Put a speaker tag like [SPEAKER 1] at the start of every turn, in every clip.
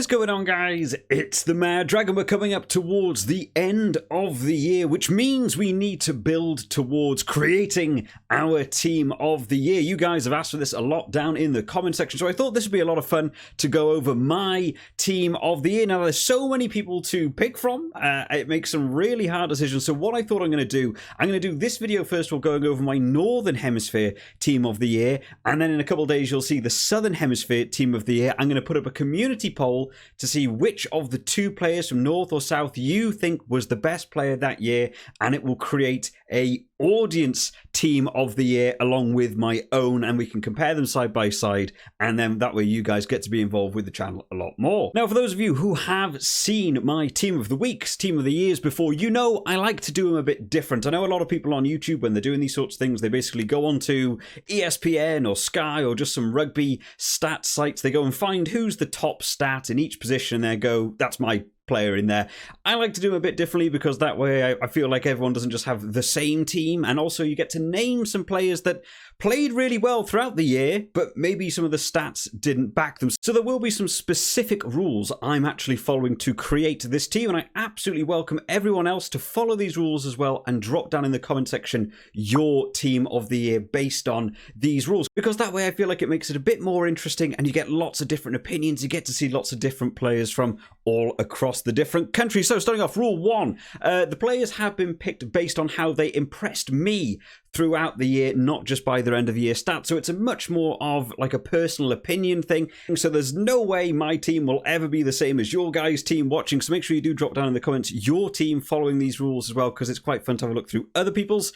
[SPEAKER 1] going on, guys? It's the Mad Dragon. We're coming up towards the end of the year, which means we need to build towards creating our team of the year. You guys have asked for this a lot down in the comment section, so I thought this would be a lot of fun to go over my team of the year. Now, there's so many people to pick from. It makes some really hard decisions. So what I thought I'm going to do this video first of all, going over my Northern Hemisphere team of the year, and then in a couple of days you'll see the Southern Hemisphere team of the year. I'm going to put up a community poll to see which of the two players from North or South you think was the best player that year, and it will create a audience team of the year along with my own, and we can compare them side by side, and then that way you guys get to be involved with the channel a lot more. Now, for those of you who have seen my team of the weeks, team of the years before, you know I like to do them a bit different. I know a lot of people on YouTube, when they're doing these sorts of things, they basically go on to ESPN or Sky or just some rugby stat sites. They go and find who's the top stat in each position, and they go, that's my player in there. I like to do them a bit differently because that way I feel like everyone doesn't just have the same team, and also you get to name some players that played really well throughout the year, but maybe some of the stats didn't back them. So there will be some specific rules I'm actually following to create this team, and I absolutely welcome everyone else to follow these rules as well and drop down in the comment section your team of the year based on these rules, because that way I feel like it makes it a bit more interesting and you get lots of different opinions. You get to see lots of different players from all across the different countries. So starting off, rule one, the players have been picked based on how they impressed me throughout the year, not just by their end of year stats. So it's a much more of like a personal opinion thing. So there's no way my team will ever be the same as your guys' team watching. So make sure you do drop down in the comments your team following these rules as well, because it's quite fun to have a look through other people's.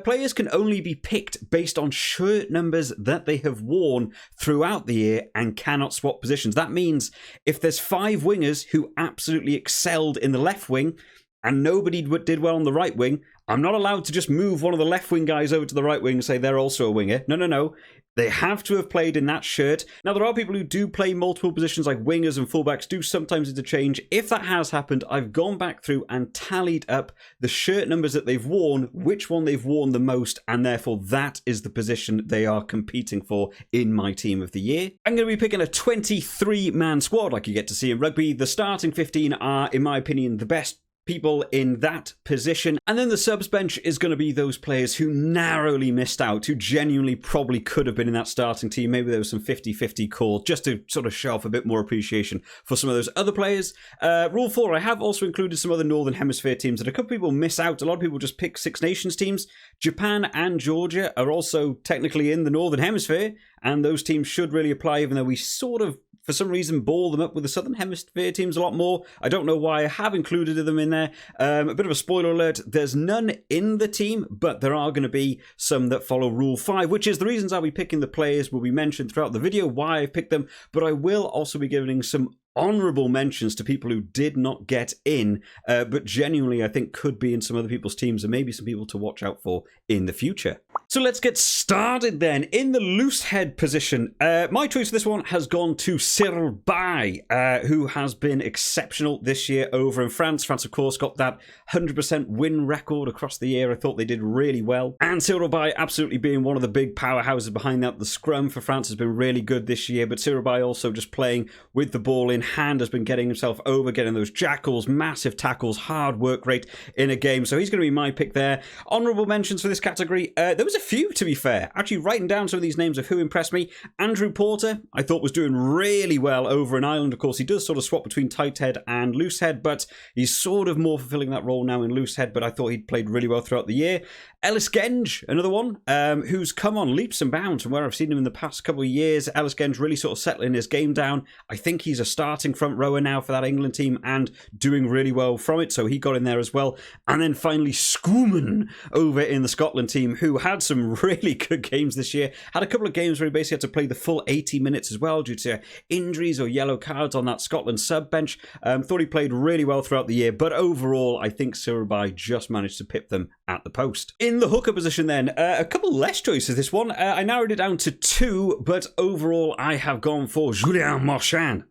[SPEAKER 1] Players can only be picked based on shirt numbers that they have worn throughout the year and cannot swap positions. That means if there's 5 wingers who absolutely excelled in the left wing and nobody did well on the right wing, I'm not allowed to just move one of the left wing guys over to the right wing and say they're also a winger. No. They have to have played in that shirt. Now, there are people who do play multiple positions, like wingers and fullbacks do sometimes interchange. If that has happened, I've gone back through and tallied up the shirt numbers that they've worn, which one they've worn the most, and therefore that is the position they are competing for in my team of the year. I'm going to be picking a 23-man squad like you get to see in rugby. The starting 15 are, in my opinion, the best people in that position, and then the subs bench is going to be those players who narrowly missed out, who genuinely probably could have been in that starting team. Maybe there was some 50-50 calls, just to sort of show off a bit more appreciation for some of those other players. Rule 4, I have also included some other Northern Hemisphere teams that a couple of people miss out. A lot of people just pick Six Nations teams. Japan and Georgia are also technically in the Northern Hemisphere, and those teams should really apply, even though we sort of, for some reason, ball them up with the Southern Hemisphere teams a lot more. I don't know why. I have included them in there. A bit of a spoiler alert, there's none in the team, but there are going to be some that follow Rule 5, which is the reasons I'll be picking the players will be mentioned throughout the video, why I picked them, but I will also be giving some honourable mentions to people who did not get in, but genuinely I think could be in some other people's teams, and maybe some people to watch out for in the future. So let's get started then. In the loose head position, my choice for this one has gone to Cyril Bay, who has been exceptional this year over in France. France, of course, got that 100% win record across the year. I thought they did really well. And Cyril Bay absolutely being one of the big powerhouses behind that. The scrum for France has been really good this year, but Cyril Bay also just playing with the ball in hand has been getting himself over, getting those jackals, massive tackles, hard work rate in a game. So he's going to be my pick there. Honourable mentions for this category. There was a few, to be fair. Actually, writing down some of these names of who impressed me. Andrew Porter, I thought was doing really well over in Ireland. Of course, he does sort of swap between tight head and loose head, but he's sort of more fulfilling that role now in loose head, but I thought he'd played really well throughout the year. Ellis Genge, another one, who's come on leaps and bounds from where I've seen him in the past couple of years. Ellis Genge really sort of settling his game down. I think he's a starting front rower now for that England team and doing really well from it, so he got in there as well. And then finally, Scrum over in the Scotland team, who had some really good games this year. Had a couple of games where he basically had to play the full 80 minutes as well due to injuries or yellow cards on that Scotland sub bench. Thought he played really well throughout the year, but overall, I think Cyril Bay just managed to pip them at the post. In the hooker position then, a couple less choices this one. I narrowed it down to 2, but overall I have gone for Julien Marchand.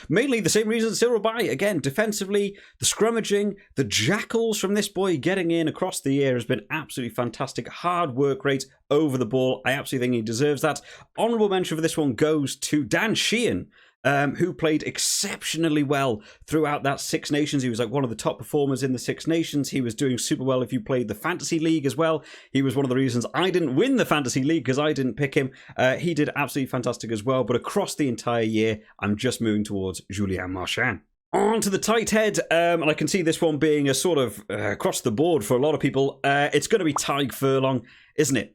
[SPEAKER 1] Mainly the same reason Cyril Bay. Again, defensively, the scrummaging, the jackals from this boy getting in across the year has been absolutely fantastic. Hard work rate over the ball. I absolutely think he deserves that. Honourable mention for this one goes to Dan Sheehan. who played exceptionally well throughout that Six Nations. He was like one of the top performers in the Six Nations. He was doing super well if you played the Fantasy League as well. He was one of the reasons I didn't win the Fantasy League because I didn't pick him. He did absolutely fantastic as well. But across the entire year, I'm just moving towards Julien Marchand. On to the tight head, and I can see this one being a sort of across the board for a lot of people. It's going to be Tadhg Furlong, isn't it?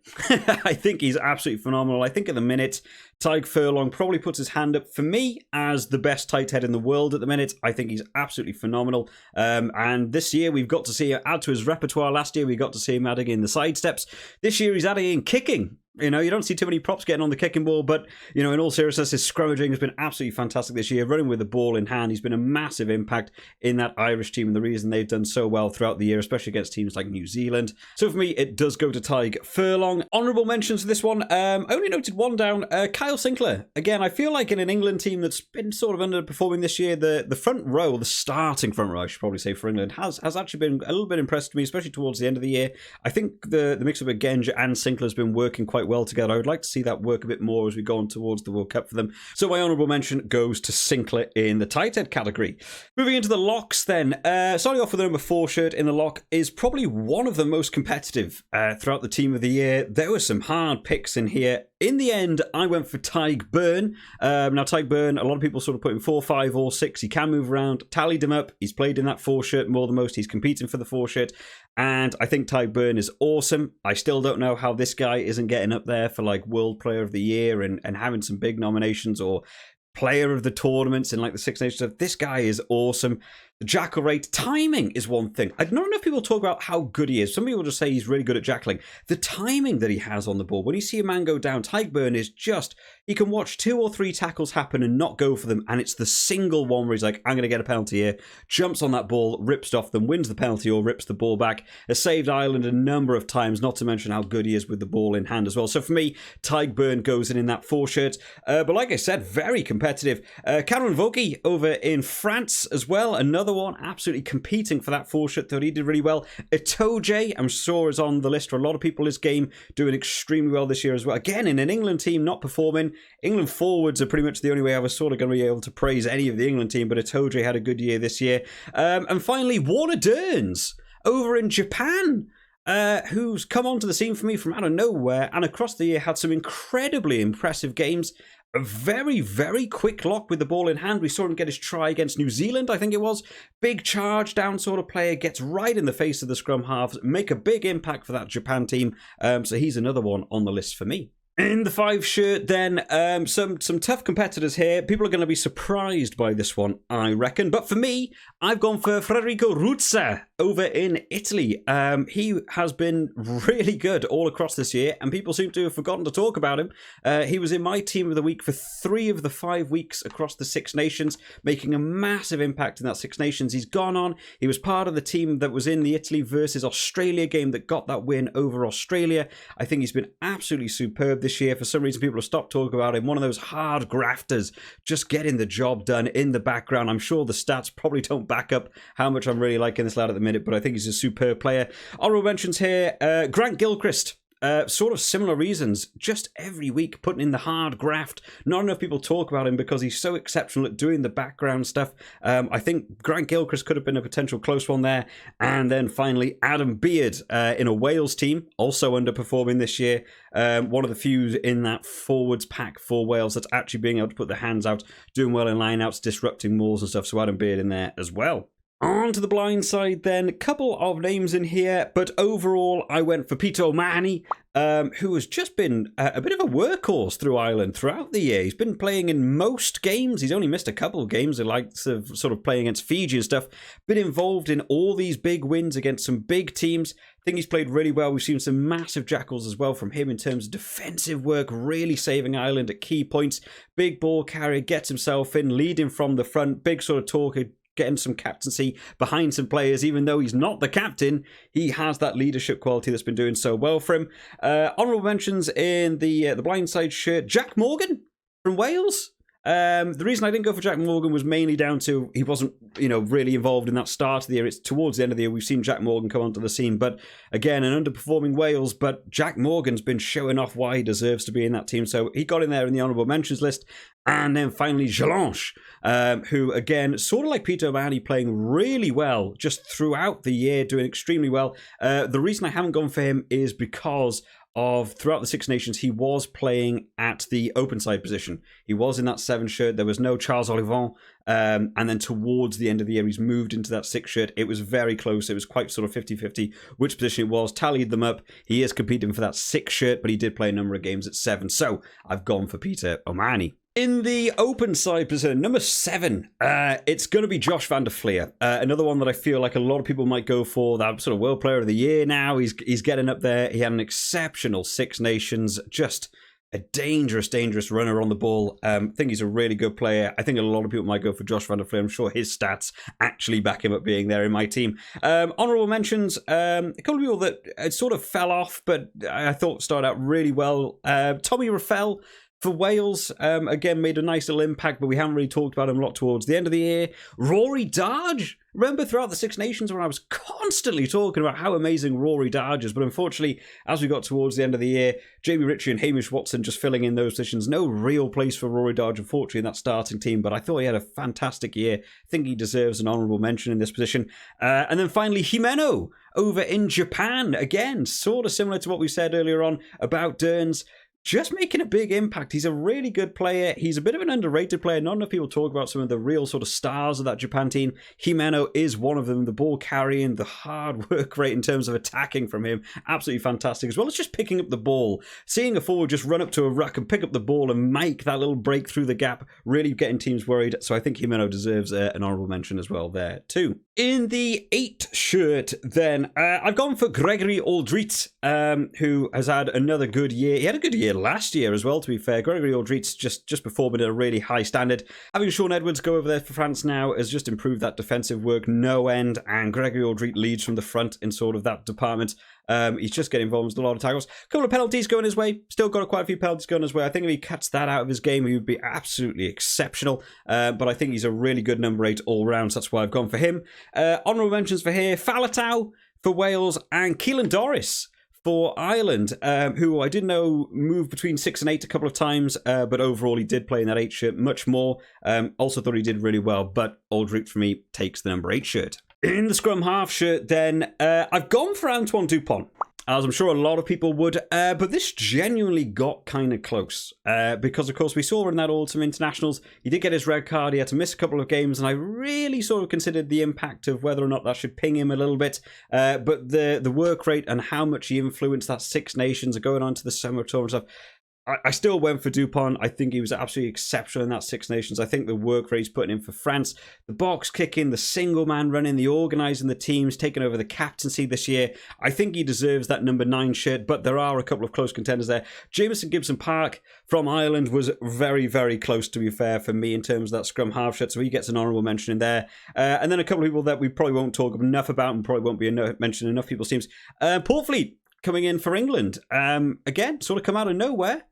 [SPEAKER 1] I think he's absolutely phenomenal. I think at the minute, Tadhg Furlong probably puts his hand up for me as the best tight head in the world at the minute. I think he's absolutely phenomenal. And this year we've got to see him add to his repertoire. Last year we got to see him adding in the side steps. This year he's adding in kicking. You know, you don't see too many props getting on the kicking ball, but, you know, in all seriousness, his scrummaging has been absolutely fantastic this year. Running with the ball in hand, he's been a massive impact in that Irish team and the reason they've done so well throughout the year, especially against teams like New Zealand. So for me, it does go to Tadhg Furlong. Honourable mentions for this one. Only noted one down. Kyle Sinclair. Again, I feel like in an England team that's been sort of underperforming this year, the front row, the starting front row, I should probably say, for England, has actually been a little bit impressed with me, especially towards the end of the year. I think the mix of Genge and Sinclair has been working quite well together. I would like to see that work a bit more as we go on towards the World Cup for them. So my honourable mention goes to Sinclair in the tight head category. Moving into the locks then. Starting off with the number 4 shirt in the lock is probably one of the most competitive throughout the team of the year. There were some hard picks in here. In the end, I went for Tadhg Beirne. Now, Tadhg Beirne, a lot of people sort of put him 4, 5, or 6. He can move around. Tallied him up. He's played in that 4 shirt more than most. He's competing for the 4 shirt. And I think Tadhg Beirne is awesome. I still don't know how this guy isn't getting up there for like World Player of the Year and having some big nominations or player of the tournaments in like the Six Nations stuff. This guy is awesome. The jackal rate, timing is one thing. Not enough people talk about how good he is. Some people just say he's really good at jackling. The timing that he has on the ball, when you see a man go down, Tadhg Beirne is just, he can watch 2 or 3 tackles happen and not go for them, and it's the single one where he's like, I'm going to get a penalty here, jumps on that ball, rips it off them, wins the penalty or rips the ball back. Has saved Ireland a number of times, not to mention how good he is with the ball in hand as well. So for me, Tadhg Beirne goes in that 4 shirt. But like I said, very competitive. Cameron Vogel over in France as well, another one absolutely competing for that 4 shirt, though he did really well. Itoje, I'm sure, is on the list for a lot of people. His game doing extremely well this year as well. Again, in an England team not performing. England forwards are pretty much the only way I was sort of going to be able to praise any of the England team, but Itoje had a good year this year. And finally, Warner Dearns over in Japan. Who's come onto the scene for me from out of nowhere and across the year had some incredibly impressive games. A very, very quick lock with the ball in hand. We saw him get his try against New Zealand, I think it was. Big charge down sort of player, gets right in the face of the scrum halves, make a big impact for that Japan team. So he's another one on the list for me. In the 5 shirt then, some tough competitors here. People are going to be surprised by this one, I reckon. But for me, I've gone for Federico Ruzza over in Italy. He has been really good all across this year, and people seem to have forgotten to talk about him. He was in my team of the week for 3 of the 5 weeks across the Six Nations, making a massive impact in that Six Nations. He's gone on. He was part of the team that was in the Italy versus Australia game that got that win over Australia. I think he's been absolutely superb this year. For some reason, people have stopped talking about him. One of those hard grafters, just getting the job done in the background. I'm sure the stats probably don't back up how much I'm really liking this lad at the minute, but I think he's a superb player. Honourable mentions here, Grant Gilchrist. Sort of similar reasons, just every week putting in the hard graft. Not enough people talk about him because he's so exceptional at doing the background stuff. I think Grant Gilchrist could have been a potential close one there. And then finally, Adam Beard in a Wales team, also underperforming this year. One of the few in that forwards pack for Wales that's actually being able to put their hands out, doing well in lineouts, disrupting mauls and stuff. So Adam Beard in there as well. On to the blind side then, a couple of names in here, but overall I went for Peter O'Mahony, who has just been a bit of a workhorse through Ireland throughout the year. He's been playing in most games. He's only missed a couple of games. He likes sort of playing against Fiji and stuff. Been involved in all these big wins against some big teams. I think he's played really well. We've seen some massive jackals as well from him in terms of defensive work, really saving Ireland at key points. Big ball carrier, gets himself in, leading from the front, big sort of talker, getting some captaincy behind some players. Even though he's not the captain, he has that leadership quality that's been doing so well for him. Honourable mentions in the blindside shirt, Jack Morgan from Wales. The reason I didn't go for Jack Morgan was mainly down to he wasn't, really involved in that start of the year. It's towards the end of the year we've seen Jack Morgan come onto the scene, but again, an underperforming Wales. But Jack Morgan's been showing off why he deserves to be in that team, so he got in there in the honourable mentions list. And then finally, Jalanche, who, again, sort of like Peter O'Mahony, playing really well just throughout the year, doing extremely well. The reason I haven't gone for him is because of throughout the Six Nations, he was playing at the open side position. He was in that 7 shirt. There was no Charles Olivant. And then towards the end of the year, he's moved into that 6 shirt. It was very close. It was quite sort of 50-50 which position it was. Tallied them up. He is competing for that 6 shirt, but he did play a number of games at 7. So I've gone for Peter O'Mahony. In the open side position, number 7, it's going to be Josh van der Fleer. Another one that I feel like a lot of people might go for, that sort of World Player of the Year now. He's getting up there. He had an exceptional Six Nations, just a dangerous runner on the ball. I think he's a really good player. I think a lot of people might go for Josh van der Fleer. I'm sure his stats actually back him up being there in my team. Honourable mentions, a couple of people that sort of fell off, but I thought started out really well. Tommy Raffel, for Wales, again, made a nice little impact, but we haven't really talked about him a lot towards the end of the year. Rory Darge. Remember throughout the Six Nations when I was constantly talking about how amazing Rory Darge is, but unfortunately, as we got towards the end of the year, Jamie Ritchie and Hamish Watson just filling in those positions. No real place for Rory Darge, unfortunately, in that starting team, but I thought he had a fantastic year. I think he deserves an honourable mention in this position. And then finally, Himeno over in Japan. Again, sort of similar to what we said earlier on about Dearns. Just making a big impact. He's a really good player. He's a bit of an underrated player. Not enough people talk about some of the real sort of stars of that Japan team. Himeno is one of them. The ball carrying, the hard work rate in terms of attacking from him, absolutely fantastic. As well as just picking up the ball. Seeing a forward just run up to a ruck and pick up the ball and make that little break through the gap, really getting teams worried. So I think Himeno deserves an honourable mention as well there too. In the 8 shirt then, I've gone for Gregory Aldrit, who has had another good year. He had a good year last year as well, to be fair. Gregory Aldrit's just performing at a really high standard. Having Sean Edwards go over there for France now has just improved that defensive work no end, and Gregory Aldrit leads from the front in sort of that department. He's just getting involved with a lot of tackles. A couple of penalties going his way. Still got quite a few penalties going his way. I think if he cuts that out of his game, he would be absolutely exceptional. But I think he's a really good number 8 all round, so that's why I've gone for him. Honourable mentions for here, Faletau for Wales and Keelan Doris for Ireland, who I did know moved between 6 and 8 a couple of times, but overall he did play in that 8 shirt much more. Also thought he did really well, but Aldrit for me takes the number 8 shirt. In the scrum half shirt then, I've gone for Antoine Dupont, as I'm sure a lot of people would, but this genuinely got kind of close, because of course we saw in that autumn internationals, he did get his red card, he had to miss a couple of games, and I really sort of considered the impact of whether or not that should ping him a little bit, but the work rate and how much he influenced that Six Nations and going on to the summer tour and stuff, I still went for Dupont. I think he was absolutely exceptional in that Six Nations. I think the work rate he's putting in for France, the box kicking, the single man running, the organising the teams, taking over the captaincy this year. I think he deserves that number 9 shirt, but there are a couple of close contenders there. Jamison Gibson-Park from Ireland was very, very close, to be fair, for me in terms of that scrum half shirt, so he gets an honourable mention in there. And then a couple of people that we probably won't talk enough about and probably won't be mentioned enough people's teams. Portfleet coming in for England. Again, sort of come out of nowhere.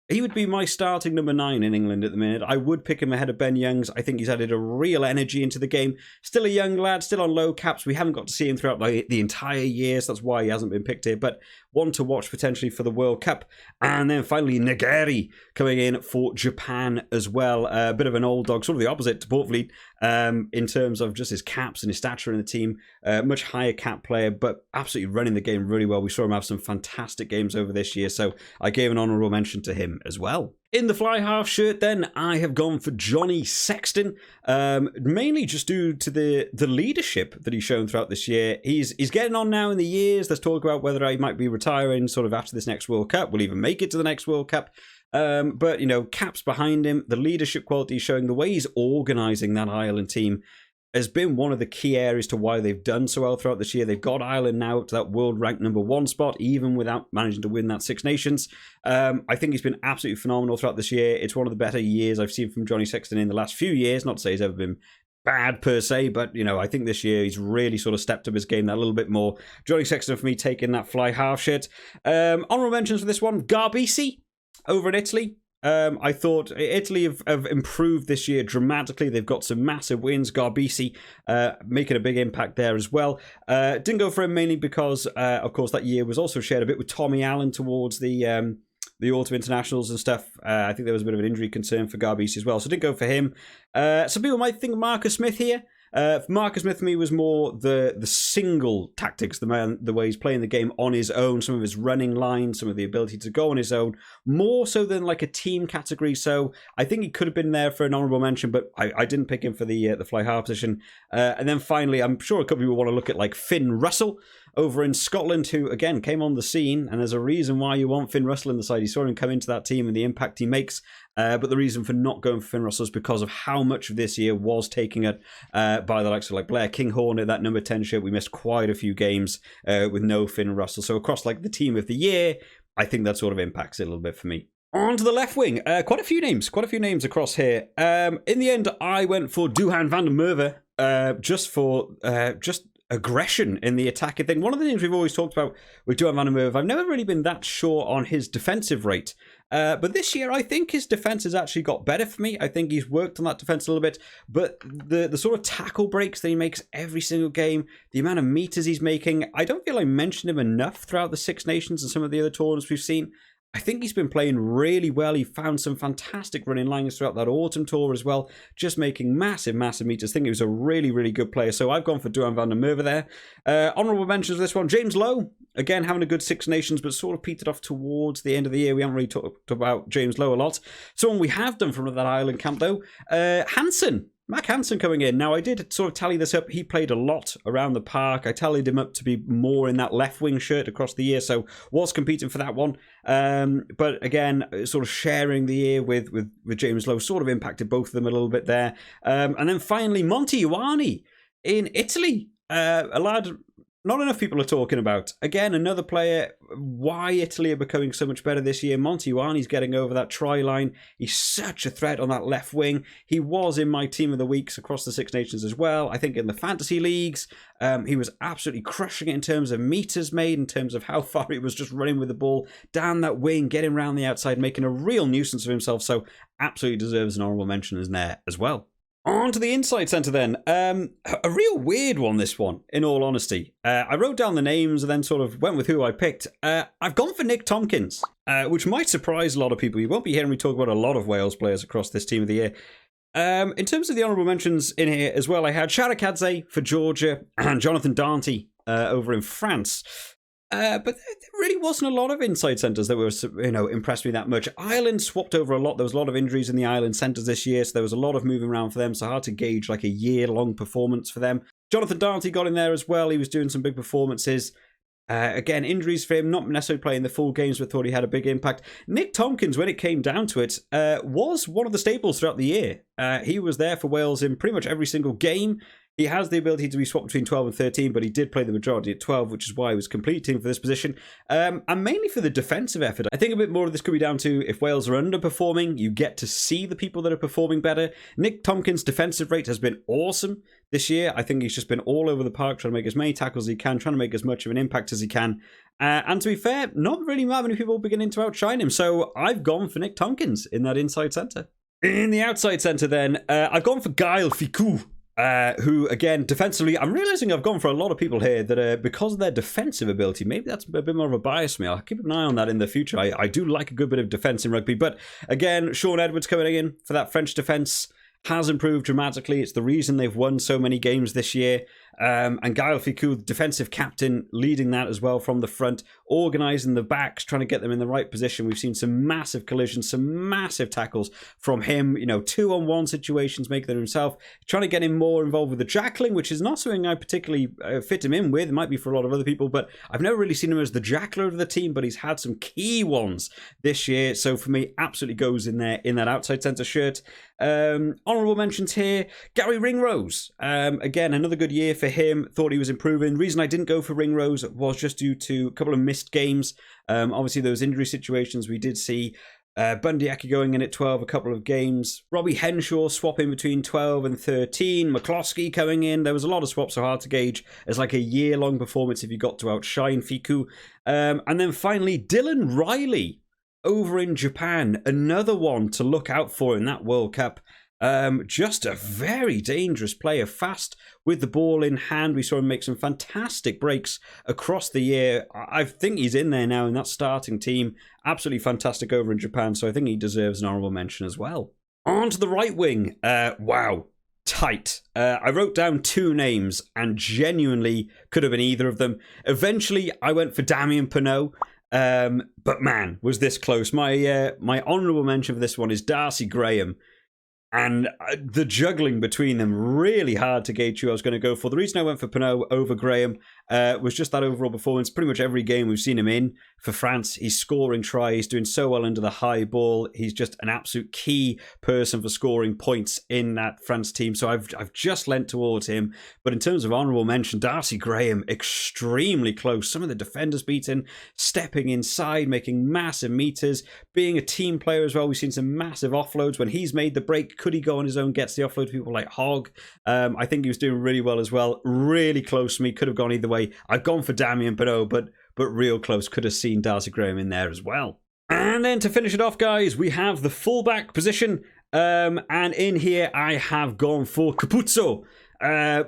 [SPEAKER 1] He would be my starting number 9 in England at the minute. I would pick him ahead of Ben Youngs. I think he's added a real energy into the game. Still a young lad, still on low caps. We haven't got to see him throughout the entire year, so that's why he hasn't been picked here. But one to watch potentially for the World Cup. And then finally, Nageri coming in for Japan as well. A bit of an old dog, sort of the opposite to Portfleet in terms of just his caps and his stature in the team. Much higher cap player, but absolutely running the game really well. We saw him have some fantastic games over this year, so I gave an honourable mention to him as well. In the fly half shirt then, I have gone for Johnny Sexton, mainly just due to the leadership that he's shown throughout this year. He's getting on now in the years. There's talk about whether he might be retiring sort of after this next World Cup. Will even make it to the next World Cup. But, caps behind him, the leadership quality he's showing, the way he's organising that Ireland team has been one of the key areas to why they've done so well throughout this year. They've got Ireland now up to that world ranked number 1 spot, even without managing to win that Six Nations. I think he's been absolutely phenomenal throughout this year. It's one of the better years I've seen from Johnny Sexton in the last few years. Not to say he's ever been bad per se, but I think this year he's really sort of stepped up his game that little bit more. Johnny Sexton for me taking that fly half shirt. Honourable mentions for this one, Garbisi over in Italy. I thought Italy have improved this year dramatically. They've got some massive wins. Garbisi making a big impact there as well. Didn't go for him mainly because, of course, that year was also shared a bit with Tommy Allen towards the autumn internationals and stuff. I think there was a bit of an injury concern for Garbisi as well, so didn't go for him. Some people might think Marcus Smith here. Marcus Smith for me was more the single tactics, the way he's playing the game on his own, some of his running lines, some of the ability to go on his own, more so than like a team category. So I think he could have been there for an honourable mention, but I didn't pick him for the fly half position. And then finally, I'm sure a couple of people want to look at like Finn Russell over in Scotland, who again came on the scene, and there's a reason why you want Finn Russell in the side. You saw him come into that team and the impact he makes. But the reason for not going for Finn Russell is because of how much of this year was taken it by the likes of like Blair Kinghorn at that number 10 shirt. We missed quite a few games with no Finn Russell. So across like the team of the year, I think that sort of impacts it a little bit for me. On to the left wing, quite a few names across here. In the end, I went for Duhan van der Merwe, just aggression in the attacking thing. One of the things we've always talked about with Duhan van der Merwe, I've never really been that sure on his defensive rate. But this year, I think his defense has actually got better for me. I think he's worked on that defense a little bit. But the sort of tackle breaks that he makes every single game, the amount of meters he's making, I don't feel I mentioned him enough throughout the Six Nations and some of the other tournaments we've seen. I think he's been playing really well. He found some fantastic running lines throughout that autumn tour as well, just making massive meters. I think he was a really, really good player. So I've gone for Duhan van der Merwe there. Honourable mentions of this one, James Lowe. Again, having a good Six Nations, but sort of petered off towards the end of the year. We haven't really talked about James Lowe a lot. Someone we have done from that island camp, though, Hansen. Mac Hansen coming in. Now, I did sort of tally this up. He played a lot around the park. I tallied him up to be more in that left wing shirt across the year, so was competing for that one. But again, sort of sharing the year with James Lowe sort of impacted both of them a little bit there. And then finally, Monty Ioane in Italy. A lad not enough people are talking about. Again, another player, why Italy are becoming so much better this year. Monty Ioane's getting over that try line. He's such a threat on that left wing. He was in my team of the weeks across the Six Nations as well. I think in the fantasy leagues, he was absolutely crushing it in terms of meters made, in terms of how far he was just running with the ball down that wing, getting around the outside, making a real nuisance of himself. So absolutely deserves an honourable mention as there as well. On to the inside centre then. A real weird one, this one, in all honesty. I wrote down the names and then sort of went with who I picked. I've gone for Nick Tompkins, which might surprise a lot of people. You won't be hearing me talk about a lot of Wales players across this team of the year. In terms of the honourable mentions in here as well, I had Sharakadze for Georgia and Jonathan Darnty over in France. But there really wasn't a lot of inside centres that were, impressed me that much. Ireland swapped over a lot. There was a lot of injuries in the Ireland centres this year, so there was a lot of moving around for them, so hard to gauge like a year-long performance for them. Jonathan Darnty got in there as well. He was doing some big performances. Again, injuries for him, not necessarily playing the full games, but thought he had a big impact. Nick Tompkins, when it came down to it, was one of the staples throughout the year. He was there for Wales in pretty much every single game. He has the ability to be swapped between 12 and 13, but he did play the majority at 12, which is why he was completing for this position. And mainly for the defensive effort. I think a bit more of this could be down to if Wales are underperforming, you get to see the people that are performing better. Nick Tompkins' defensive rate has been awesome this year. I think he's just been all over the park trying to make as many tackles as he can, trying to make as much of an impact as he can. And to be fair, not really that many people beginning to outshine him. So I've gone for Nick Tompkins in that inside centre. In the outside centre then, I've gone for Gael Ficou. Who, again, defensively, I'm realising I've gone for a lot of people here that because of their defensive ability, maybe that's a bit more of a bias for me. I'll keep an eye on that in the future. I do like a good bit of defence in rugby. But again, Sean Edwards coming in for that French defence has improved dramatically. It's the reason they've won so many games this year. And Gael Ficou, the defensive captain, leading that as well from the front, organising the backs, trying to get them in the right position. We've seen some massive collisions, some massive tackles from him, 2-on-1 situations, making them himself, trying to get him more involved with the jackling, which is not something I particularly fit him in with. It might be for a lot of other people, but I've never really seen him as the jackler of the team, but he's had some key ones this year. So for me, absolutely goes in there in that outside centre shirt. Honourable mentions here, Gary Ringrose. Again, another good year for him. Thought he was improving. The reason I didn't go for Ringrose was just due to a couple of missed games. Obviously, those injury situations we did see. Bundyaki going in at 12 a couple of games. Robbie Henshaw swapping between 12 and 13. McCloskey coming in. There was a lot of swaps, so hard to gauge as like a year-long performance if you got to outshine Ficou. And then finally, Dylan Riley. over in Japan, another one to look out for in that World Cup. Just a very dangerous player, fast with the ball in hand. We saw him make some fantastic breaks across the year. I think he's in there now in that starting team. Absolutely fantastic over in Japan, so I think he deserves an honourable mention as well. On to the right wing. Wow. Tight. I wrote down 2 names and genuinely could have been either of them. Eventually, I went for Damien Penaud. But man, was this close. My honourable mention for this one is Darcy Graham. And the juggling between them, really hard to gauge who I was going to go for. The reason I went for Penaud over Graham was just that overall performance. Pretty much every game we've seen him in for France, he's scoring tries, doing so well under the high ball. He's just an absolute key person for scoring points in that France team. So I've just lent towards him. But in terms of honourable mention, Darcy Graham, extremely close. Some of the defenders beaten, stepping inside, making massive meters, being a team player as well. We've seen some massive offloads when he's made the break. Could he go on his own, gets the offload to people like Hogg? I think he was doing really well as well. Really close to me. Could have gone either way. I've gone for Damien Penaud, but real close. Could have seen Darcy Graham in there as well. And then to finish it off, guys, we have the fullback position. And in here, I have gone for Capuzzo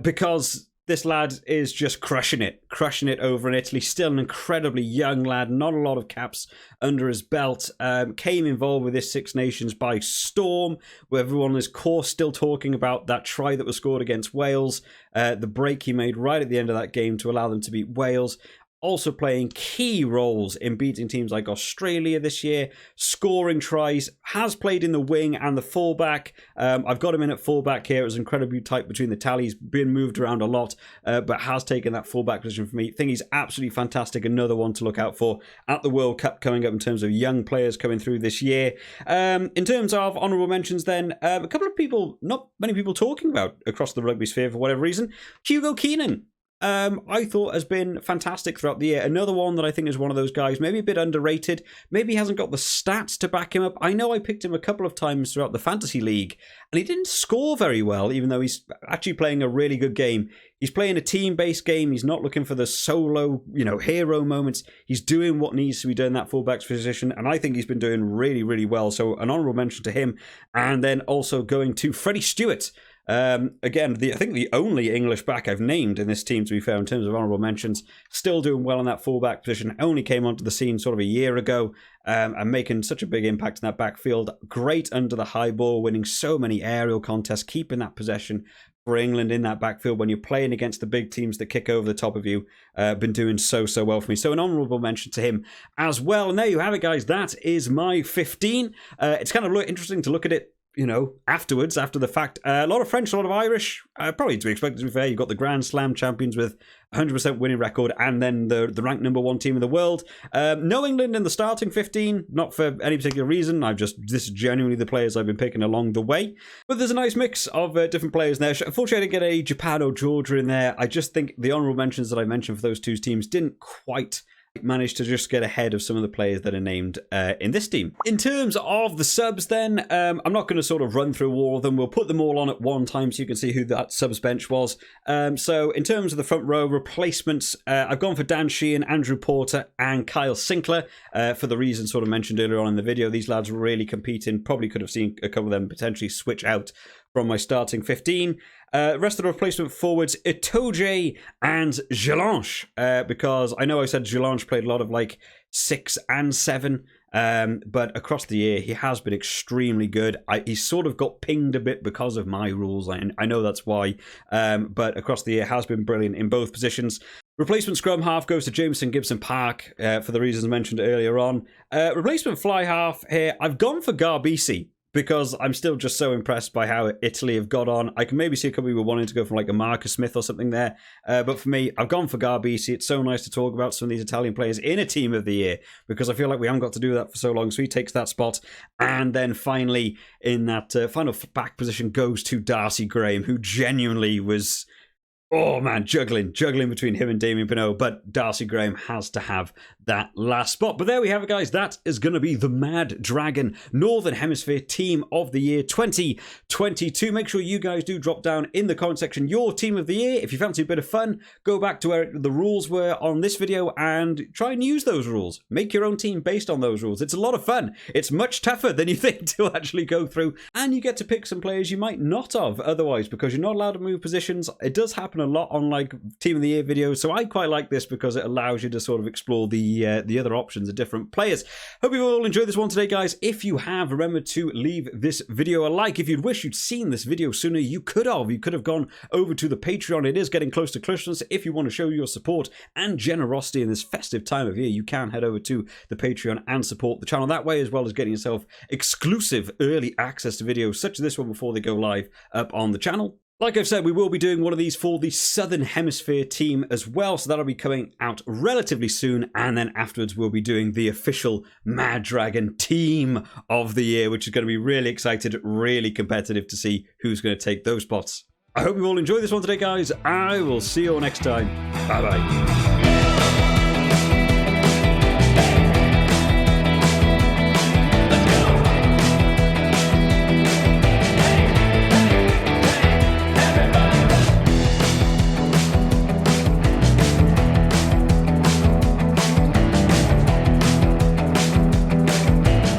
[SPEAKER 1] because this lad is just crushing it over in Italy. Still an incredibly young lad, not a lot of caps under his belt. Came involved with this Six Nations by storm, where everyone is, of course, still talking about that try that was scored against Wales, the break he made right at the end of that game to allow them to beat Wales. Also playing key roles in beating teams like Australia this year, scoring tries, has played in the wing and the fullback. I've got him in at fullback here. It was incredibly tight between the tallies, been moved around a lot, but has taken that fullback position for me. I think he's absolutely fantastic. Another one to look out for at the World Cup coming up in terms of young players coming through this year. In terms of honourable mentions then, a couple of people, not many people talking about across the rugby sphere for whatever reason. Hugo Keenan. I thought has been fantastic throughout the year. Another one that I think is one of those guys, maybe a bit underrated. Maybe he hasn't got the stats to back him up. I know I picked him a couple of times throughout the Fantasy League, and he didn't score very well, even though he's actually playing a really good game. He's playing a team-based game. He's not looking for the solo, hero moments. He's doing what needs to be done in that fullback's position, and I think he's been doing really, really well. So an honourable mention to him. And then also going to Freddie Stewart. Again, I think the only English back I've named in this team, to be fair, in terms of honourable mentions, still doing well in that fullback position. Only came onto the scene sort of a year ago, and making such a big impact in that backfield. Great under the high ball, winning so many aerial contests, keeping that possession for England in that backfield when you're playing against the big teams that kick over the top of you. Been doing so well for me. So an honourable mention to him as well. And there you have it, guys. That is my 15. It's kind of interesting to look at it, afterwards, after the fact. A lot of French, a lot of Irish, probably to be expected, to be fair. You've got the Grand Slam champions with 100% winning record, and then the ranked number 1 team in the world. No England in the starting 15, not for any particular reason. This is genuinely the players I've been picking along the way. But there's a nice mix of different players there. Unfortunately, I didn't get a Japan or Georgia in there. I just think the honourable mentions that I mentioned for those 2 teams didn't quite managed to just get ahead of some of the players that are named in this team. In terms of the subs then, I'm not going to sort of run through all of them. We'll put them all on at one time so you can see who that subs bench was. So in terms of the front row replacements, I've gone for Dan Sheehan, Andrew Porter and Kyle Sinclair for the reasons sort of mentioned earlier on in the video. These lads were really competing. Probably could have seen a couple of them potentially switch out from my starting 15. Rest of the replacement forwards, Itoje and Gelange, because I know I said Gelange played a lot of 6 and 7, but across the year he has been extremely good. He's sort of got pinged a bit because of my rules, and I know that's why, but across the year has been brilliant in both positions. Replacement scrum half goes to Jameson Gibson Park for the reasons mentioned earlier on. Replacement fly half here, I've gone for Garbisi, because I'm still just so impressed by how Italy have got on. I can maybe see a couple of people wanting to go from a Marcus Smith or something there. But for me, I've gone for Garbisi. It's so nice to talk about some of these Italian players in a team of the year, because I feel like we haven't got to do that for so long. So he takes that spot. And then finally, in that final back position goes to Darcy Graham, who genuinely was Oh man, juggling between him and Damien Pinot, but Darcy Graham has to have that last spot. But there we have it, guys. That is going to be the MaD Dragon Northern Hemisphere Team of the Year 2022. Make sure you guys do drop down in the comment section your Team of the Year. If you fancy a bit of fun, go back to where the rules were on this video and try and use those rules. Make your own team based on those rules. It's a lot of fun. It's much tougher than you think to actually go through, and you get to pick some players you might not have otherwise because you're not allowed to move positions. It does happen a lot on like Team of the Year videos, so I quite like this because it allows you to sort of explore the other options of different players. Hope you all enjoyed this one today, guys. If you have, remember to leave this video a like. If you'd wish you'd seen this video sooner, you could have gone over to the Patreon. It is getting close to Christmas. If you want to show your support and generosity in this festive time of year, you can head over to the Patreon and support the channel that way, as well as getting yourself exclusive early access to videos such as this one before they go live up on the channel. Like I've said, we will be doing one of these for the Southern Hemisphere team as well, so that'll be coming out relatively soon, and then afterwards we'll be doing the official MaD Dragon Team of the Year, which is going to be really excited, really competitive to see who's going to take those spots. I hope you all enjoyed this one today, guys. I will see you all next time. Bye-bye.